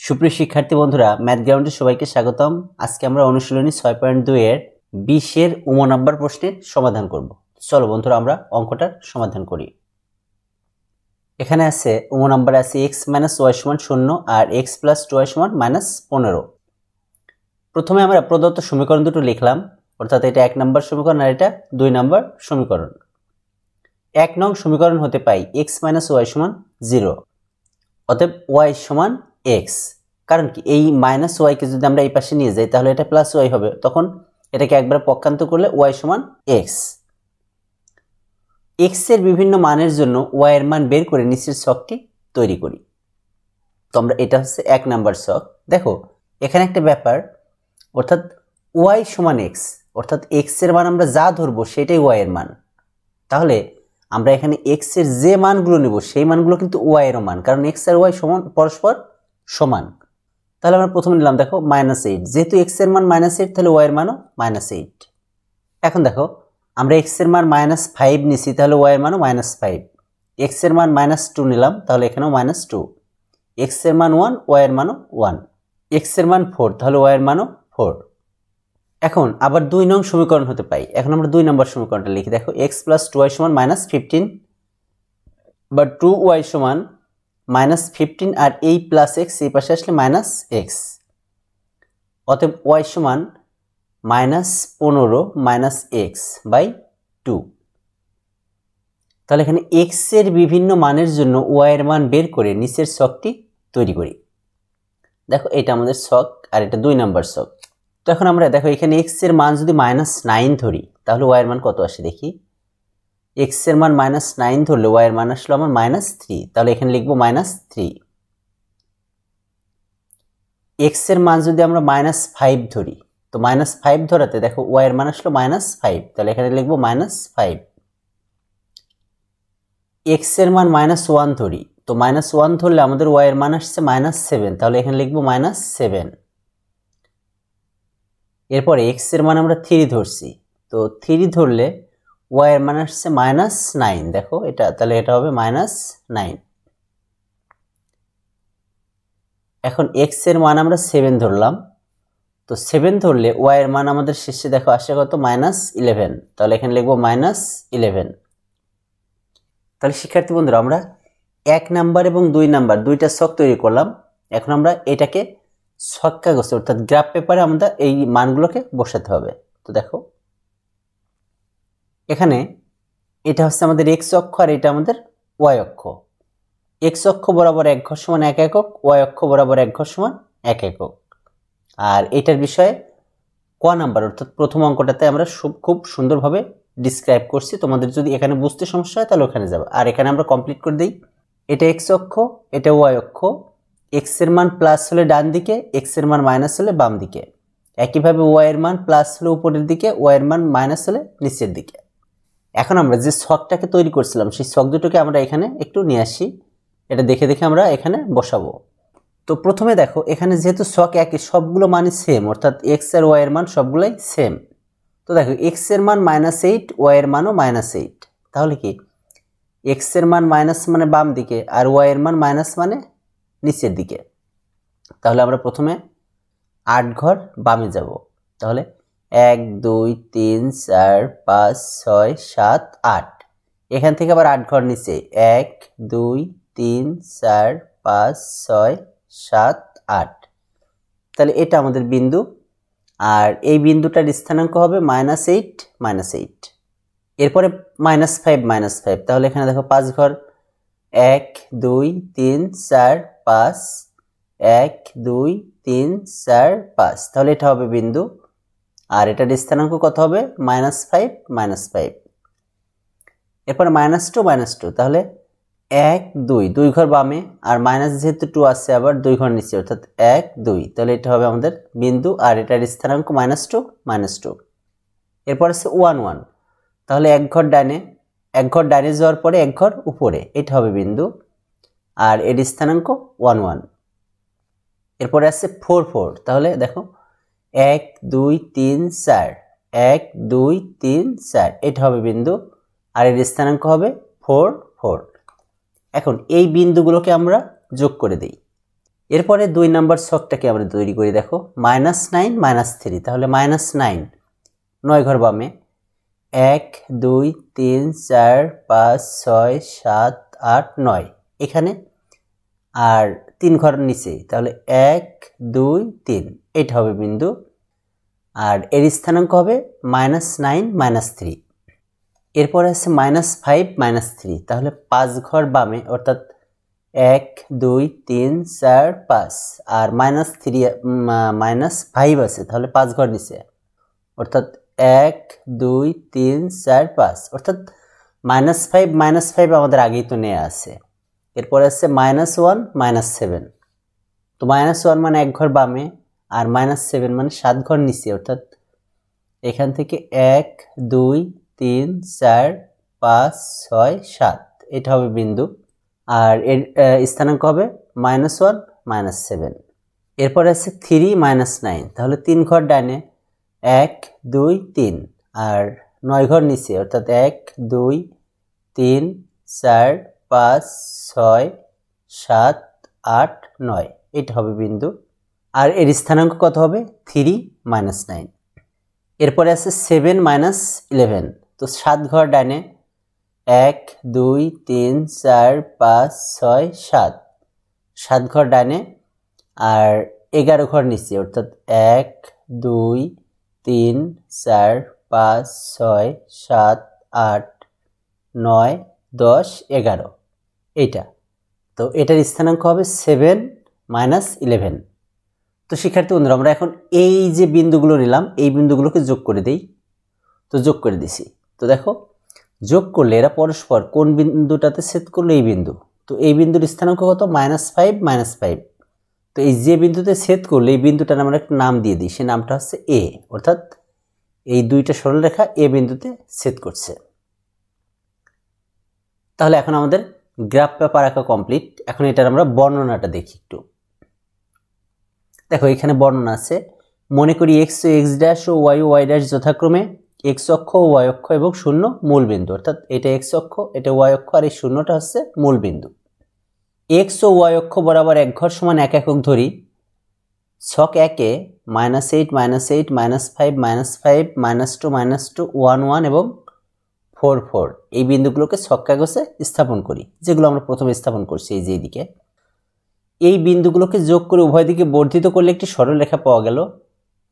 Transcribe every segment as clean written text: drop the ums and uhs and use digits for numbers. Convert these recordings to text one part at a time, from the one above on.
সুপ্রিয় শিক্ষার্থী বন্ধুরা, ম্যাথ গ্রাউন্ডে সবাইকে স্বাগতম। আজকে আমরা অনুশীলনী 6.2 এর 20 এর নাম্বার প্রশ্নের সমাধান করব। চলো বন্ধুরা আমরা অঙ্কটার সমাধান করি। এখানে আছে নাম্বার আছে x - y = 0 আর x + 2y = -15। প্রথমে আমরা প্রদত্ত সমীকরণ দুটো লিখলাম, অর্থাৎ এটা 1 নম্বর সমীকরণ আর এটা 2 নম্বর সমীকরণ। 1 নং সমীকরণ হতে পাই x - y = 0, অতএব y = x। কারণ কি এই -y কে যদি আমরা এই পাশে নিয়ে যাই তাহলে এটা +y হবে, তখন এটাকে একবার পক্ষান্তর করলে y = x। x এর বিভিন্ন মানের জন্য y এর মান বের করে নিচের ছকটি তৈরি করি। তো আমরা এটা হচ্ছে 1 নাম্বার ছক। দেখো এখানে একটা ব্যাপার, অর্থাৎ y = x, অর্থাৎ x এর মান আমরা যা ধরবো সেটাই y এর মান। তাহলে আমরা এখানে x এর যে মানগুলো নেব সেই মানগুলো কিন্তু y এর মান, কারণ x আর y পরস্পর সমান। তাহলে আমরা প্রথমে নিলাম দেখো -8, যেহেতু x এর মান -8 তাহলে y এর মানও -8। এখন দেখো আমরা x এর মান -5 নিছি, তাহলে y এর মানও -5। x এর মান -2 নিলাম, তাহলে এখানেও -2। x এর মান 1, y এর মানও 1। x এর মান 4, তাহলে y এর মানও 4। এখন আবার 2 নং সমীকরণ হতে পাই। এখন আমরা 2 নম্বর সমীকরণটা লিখি। দেখো x + 2y = -15 বা 2y = -15 আর এই +x এই পাশে আসলে -x, অতএব y = -15 - x/2। তাহলে এখানে x এর বিভিন্ন মানের জন্য y এর মান বের করে নিচের ছকটি তৈরি করি। দেখো এটা আমাদের ছক আর এটা 2 নম্বর ছক। তো এখন আমরা দেখো এখানে x এর মান যদি -9 ধরি তাহলে y এর মান কত আসে দেখি। x এর মান -9 ধরলে y এর মান আসলো আমার -3, তাহলে এখানে লিখবো -3। x এর মান যদি আমরা -5 ধরি, তো -5 ধরাতে দেখো y এর মান আসলো -5, তাহলে এখানে লিখবো -5। x এর মান -1 ধরি, তো -1 ধরলে আমাদের y এর মান আসছে -7, তাহলে এখানে লিখবো -7। এরপরে x এর মান আমরা 3 ধরছি, তো 3 ধরলে y এর মান আসছে -9, দেখো এটা, তাহলে এটা হবে -9। এখন x এর মান আমরা 7 ধরলাম, তো 7 ধরলে y এর মান আমাদের শেষে দেখো আসে কত -11, তাহলে এখানে লিখবো -11। তাহলে শিক্ষার্থী বন্ধুরা আমরা 1 নাম্বার এবং 2 নাম্বার দুইটা ছক তৈরি করলাম। এখন আমরা এটাকে ছক কাগজে অর্থাৎ গ্রাফ পেপারে আমাদের এই মানগুলোকে বসাতে হবে। তো দেখো এখানে এটা হচ্ছে আমাদের x অক্ষ আর এটা আমাদের y অক্ষ। x অক্ষ বরাবর 1 ঘর = 1 একক, y অক্ষ বরাবর 1 ঘর = 1 একক। আর এটার বিষয়ে ক নাম্বার অর্থাৎ প্রথম অঙ্কটাতে আমরা খুব সুন্দরভাবে ডিসক্রাইব করছি। তোমাদের যদি এখানে বুঝতে সমস্যা হয় তাহলে ওখানে যাবে, আর এখানে আমরা কমপ্লিট করে দিই। এটা x অক্ষ, এটা y অক্ষ। x এর মান প্লাস হলে ডান দিকে, x এর মান মাইনাস হলে বাম দিকে। একইভাবে y এর মান প্লাস হলে উপরের দিকে, y এর মান মাইনাস হলে নিচের দিকে। এখন আমরা যে ছকটাকে তৈরি করছিলাম সেই ছক দুটোকে আমরা এখানে একটু নিয়ে আসি, এটা দেখে দেখে আমরা এখানে বসাবো। তো প্রথমে দেখো এখানে যেহেতু ছক একই, সবগুলো মানই সেম, অর্থাৎ x আর y এর মান সবগুলাই সেম। তো দেখো x এর মান -8, y এর মানও -8, তাহলে কি x এর মান মাইনাস মানে বাম দিকে আর y এর মান মাইনাস মানে নিচের দিকে। তাহলে আমরা প্রথমে 8 ঘর বামে যাব, তাহলে 1 2 3 4 5 6 7 8। এখান থেকে আবার 8 ঘর নিচে, 1 2 3 4 5 6 7 8। তাহলে এটা আমাদের বিন্দু, আর এই বিন্দুটার স্থানাঙ্ক হবে -8 -8। এরপরে -5 তাহলে এখানে দেখো 5 ঘর, 1 2 3 4 5, 1 2 3 4 5, তাহলে এটা হবে বিন্দু, আর এটার স্থানাঙ্ক কত হবে -5 -5। এরপরে -2 তাহলে 1 2 2 ঘর বামে, আর মাইনাস যেহেতু 2 আছে আবার 2 ঘর নিচে, অর্থাৎ 1 2, তাহলে এটা হবে আমাদের বিন্দু, আর এটার স্থানাঙ্ক -2। এরপর আছে 1 1, তাহলে 1 ঘর ডানে, 1 ঘর ডানে যাওয়ার পরে 1 ঘর উপরে, এটা হবে বিন্দু, আর এর স্থানাঙ্ক 1 1। এরপরে আছে 4 4, তাহলে দেখো 1 2 3 4, 1 2 3 4, এটা হবে বিন্দু, আর এর স্থানাঙ্ক হবে 4 4। এখন এই বিন্দুগুলোকে আমরা যোগ করে দেই। এরপরে 2 নাম্বার ছকটাকে আমরা তৈরি করি। দেখো -9 -3, তাহলে -9 9 ঘর বামে 1 2 3 4 5 6 7 8 9 এখানে, আর 3 ঘর নিচে, তাহলে 1 2 3 এটা হবে বিন্দু। আর এর স্থানাঙ্ক হবে -9 -3। এরপর আছে -5 -3, তাহলে 5 ঘর বামে, অর্থাৎ 1 2 3 4 5, আর -5 আছে, তাহলে 5 ঘর নিচে, অর্থাৎ 1 2 3 4 5, অর্থাৎ -5 -5 আমাদের আগেই তো নেওয়া আছে। এরপর আছে -1 -7, তো -1 মানে 1 ঘর বামে, আর -7 মানে 7 ঘর নিচে, অর্থাৎ এখান থেকে 1 2 3 4 5 6 7 এটা হবে বিন্দু। আর এর স্থানাঙ্ক হবে -1 -7। এরপর আছে 3 -9, তাহলে 3 ঘর ডানে 1 2 3, আর 9 ঘর নিচে, অর্থাৎ 1 2 3 4 5 6 7 8 9 এটা হবে বিন্দু। আর এর স্থানাঙ্ক কত হবে? 3 -9। এরপরে আছে 7 -11, তো 7 ঘর ডানে 1 2 3 4 5 6 7, 7 ঘর ডানে, আর 11 ঘর নিচে, অর্থাৎ 1 2 3 4 5 6 7 8 9 10 11 এইটা, তো এটার স্থানাঙ্ক হবে 7 -11। তো শিক্ষার্থী বন্ধুরা, আমরা এখন এই যে বিন্দুগুলো নিলাম এই বিন্দুগুলোকে যোগ করে দেই। তো যোগ করে দিছি, তো দেখো যোগ করলে এরা পরস্পর কোন বিন্দুটাতে ছেদ করলো? এই বিন্দু। তো এই বিন্দুর স্থানাঙ্ক কত? -5 -5। তো এই যে বিন্দুতে ছেদ করলে এই বিন্দুটার আমরা একটা নাম দিয়ে দিই, সে নামটা হচ্ছে এ, অর্থাৎ এই দুইটা সরলরেখা এ বিন্দুতে ছেদ করছে। তাহলে এখন আমাদের গ্রাফ পেপার আঁকা কমপ্লিট। এখন এটার আমরা বর্ণনাটা দেখি একটু। দেখো এখানে বর্ণনা আছে, মনে করি x ও x' ও y ও y' যথাক্রমে x অক্ষ ও y অক্ষ এবং 0 মূল বিন্দু, অর্থাৎ এটা x অক্ষ, এটা y অক্ষ, আর এই 0টা হচ্ছে মূল বিন্দু। x ও y অক্ষ বরাবর এক ঘর সমান 1 একক ধরি। ছক 1-এ -8 -8 -5 -5 -2 -2 1 1 এবং 4 4 এই বিন্দুগুলোকে ছক কাগজে স্থাপন করি, যেগুলো আমরা প্রথমে স্থাপন করছি এই যে এইদিকে। এই বিন্দুগুলোকে যোগ করে উভয় দিকে বর্ধিত করলে একটি সরলরেখা পাওয়া গেল,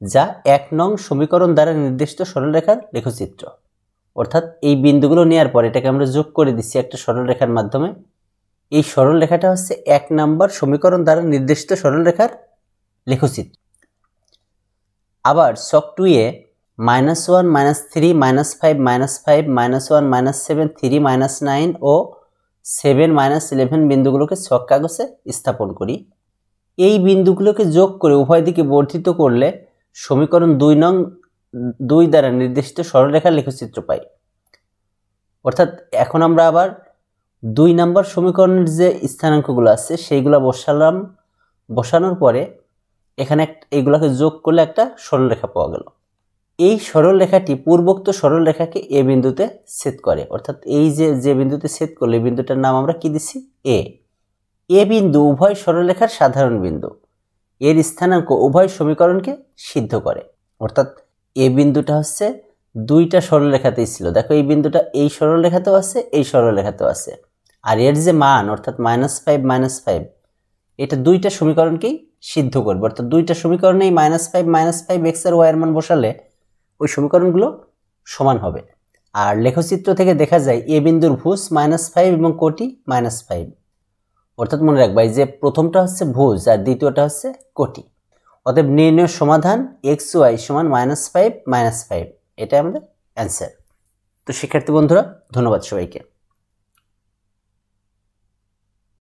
যা 1 নং সমীকরণ দ্বারা নির্দিষ্ট সরলরেখার লেখচিত্র। অর্থাৎ এই বিন্দুগুলো নেওয়ার পর এটাকে আমরা যোগ করে দিচ্ছি একটা সরলরেখার মাধ্যমে। এই সরলরেখাটা হচ্ছে 1 নম্বর সমীকরণ দ্বারা নির্দিষ্ট সরলরেখার লেখচিত্র। আবার ছক 2-এ -1 -3 -5 -5 -1 -7 3 -9 ও 7 -11 বিন্দুগুলোকে ছক কাগজে স্থাপন করি। এই বিন্দুগুলোকে যোগ করে উভয় দিকে বর্ধিত করলে সমীকরণ 2 নং 2 দ্বারা নির্দিষ্ট সরলরেখার লেখচিত্র পাই। অর্থাৎ এখন আমরা আবার 2 নম্বর সমীকরণের যে স্থানাঙ্কগুলো আছে সেইগুলো বসালাম, বসানোর পরে এখানে এইগুলোকে যোগ করলে একটা সরলরেখা পাওয়া গেল। এই সরলরেখাটি পূর্বোক্ত সরলরেখাকে এ বিন্দুতে ছেদ করে, অর্থাৎ এই যে বিন্দুতে ছেদ করলে এই বিন্দুটার নাম আমরা কি দিছি? এ। এ বিন্দু উভয় সরলরেখার সাধারণ বিন্দু, এর স্থানাঙ্ক উভয় সমীকরণকে সিদ্ধ করে। অর্থাৎ এ বিন্দুটা হচ্ছে দুইটা সরলরেখাতেই ছিল। দেখো এই বিন্দুটা এই সরলরেখাতেও আছে, এই সরলরেখাতেও আছে, আর এর যে মান অর্থাৎ -5 -5 এটা দুইটা সমীকরণকেই সিদ্ধ করবে। অর্থাৎ দুইটা সমীকরণেই -5 -5 x আর y এর মান বসালে ওই সমীকরণগুলো সমান হবে। আর লেখচিত্র থেকে দেখা যায় এ বিন্দুর ভুজ -5 এবং কোটি -5। অর্থাৎ মনে রাখবা এই যে প্রথমটা হচ্ছে ভুজ আর দ্বিতীয়টা হচ্ছে কোটি। অতএব নির্ণয় সমাধান xy সমান -5 -5, এটা আমাদের অ্যান্সার। তো শিক্ষার্থী বন্ধুরা, ধন্যবাদ সবাইকে।